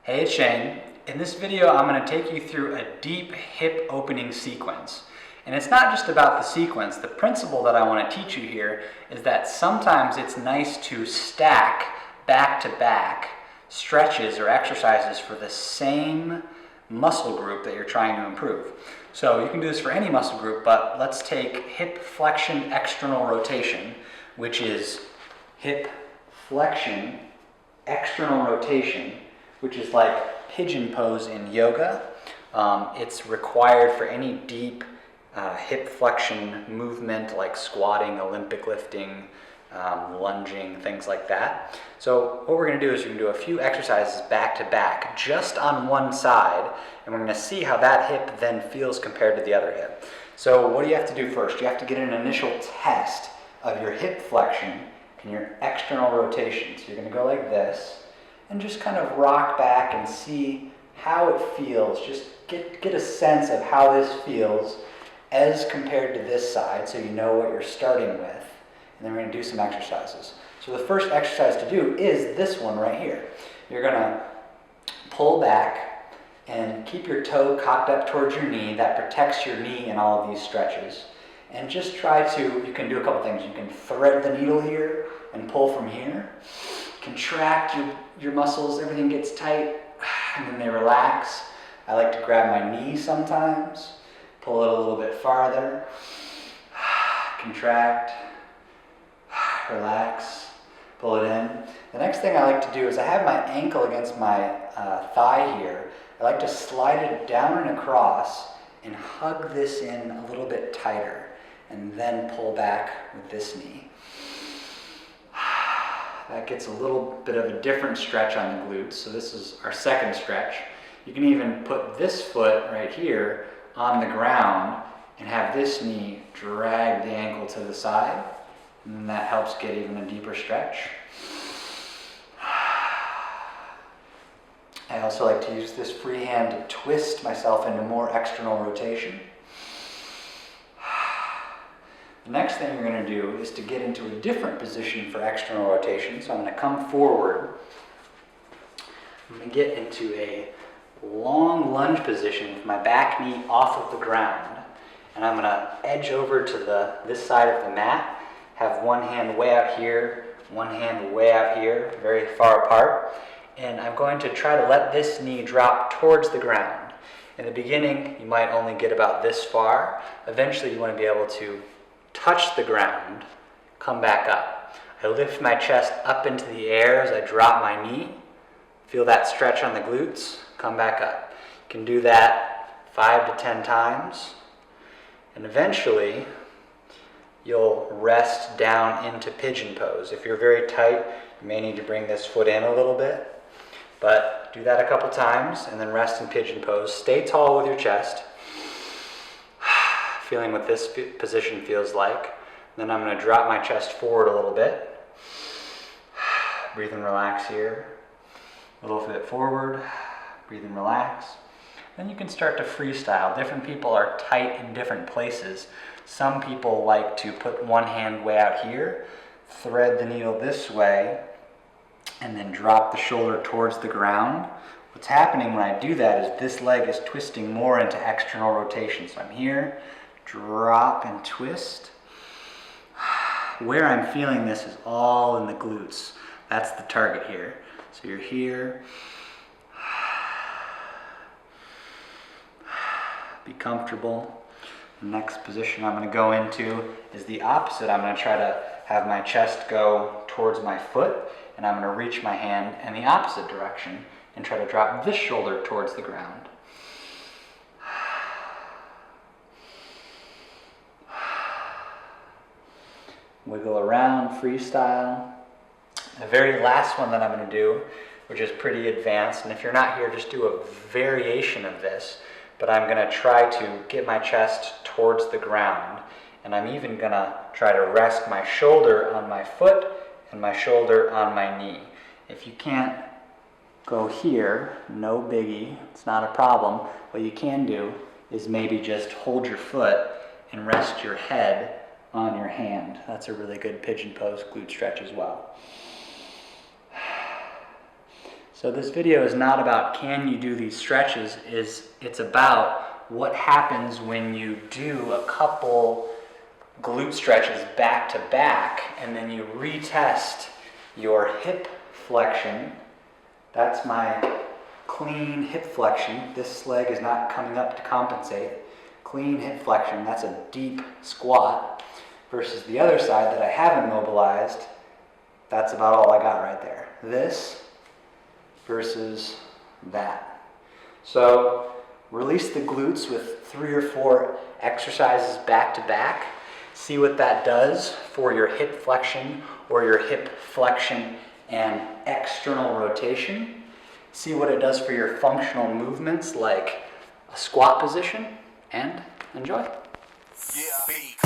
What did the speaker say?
Hey, it's Shane. In this video, I'm going to take you through a deep hip opening sequence. And it's not just about the sequence. The principle that I want to teach you here is that sometimes it's nice to stack back-to-back stretches or exercises for the same muscle group that you're trying to improve. So you can do this for any muscle group, but let's take hip flexion external rotation, which is hip flexion external rotation, which is like pigeon pose in yoga. It's required for any deep hip flexion movement like squatting, Olympic lifting, lunging, things like that. So what we're going to do is we're going to do a few exercises back to back just on one side, and we're going to see how that hip then feels compared to the other hip. So what do you have to do first? You have to get an initial test of your hip flexion and your external rotation. So you're going to go like this and just kind of rock back and see how it feels. Just get a sense of how this feels as compared to this side, so you know what you're starting with. And then we're going to do some exercises. So the first exercise to do is this one right here. You're going to pull back and keep your toe cocked up towards your knee. That protects your knee in all of these stretches. And just try to, you can do a couple things. You can thread the needle here and pull from here. Contract your muscles, everything gets tight, and then they relax. I like to grab my knee sometimes, pull it a little bit farther, contract, relax, pull it in. The next thing I like to do is I have my ankle against my thigh here. I like to slide it down and across and hug this in a little bit tighter, and then pull back with this knee. That gets a little bit of a different stretch on the glutes. So this is our second stretch. You can even put this foot right here on the ground and have this knee drag the ankle to the side. And that helps get even a deeper stretch. I also like to use this free hand to twist myself into more external rotation. The next thing you're going to do is to get into a different position for external rotation. So I'm going to come forward. I'm going to get into a long lunge position with my back knee off of the ground. And I'm going to edge over to this side of the mat, have one hand way out here, one hand way out here, very far apart. And I'm going to try to let this knee drop towards the ground. In the beginning, you might only get about this far. Eventually, you want to be able to touch the ground, come back up. I lift my chest up into the air as I drop my knee. Feel that stretch on the glutes, come back up. You can do that 5 to 10 times. And eventually, you'll rest down into pigeon pose. If you're very tight, you may need to bring this foot in a little bit. But do that a couple times and then rest in pigeon pose. Stay tall with your chest. Feeling what this position feels like. Then I'm going to drop my chest forward a little bit. Breathe and relax here. A little bit forward. Breathe and relax. Then you can start to freestyle. Different people are tight in different places. Some people like to put one hand way out here, thread the needle this way, and then drop the shoulder towards the ground. What's happening when I do that is this leg is twisting more into external rotation. So I'm here, drop and twist. Where I'm feeling this is all in the glutes. That's the target here. So you're here. Be comfortable. The next position I'm going to go into is the opposite. I'm going to try to have my chest go towards my foot, and I'm going to reach my hand in the opposite direction and try to drop this shoulder towards the ground. Wiggle around, freestyle. The very last one that I'm going to do, which is pretty advanced, and if you're not here, just do a variation of this, but I'm going to try to get my chest towards the ground, and I'm even going to try to rest my shoulder on my foot and my shoulder on my knee. If you can't go here, no biggie, it's not a problem. What you can do is maybe just hold your foot and rest your head on your hand. That's a really good pigeon pose glute stretch as well. So this video is not about can you do these stretches, it's about what happens when you do a couple glute stretches back to back and then you retest your hip flexion. That's my clean hip flexion. This leg is not coming up to compensate. Clean hip flexion, that's a deep squat, versus the other side that I haven't mobilized. That's about all I got right there. This versus that. So release the glutes with 3 or 4 exercises back to back. See what that does for your hip flexion or your hip flexion and external rotation. See what it does for your functional movements like a squat position, and enjoy. Yeah.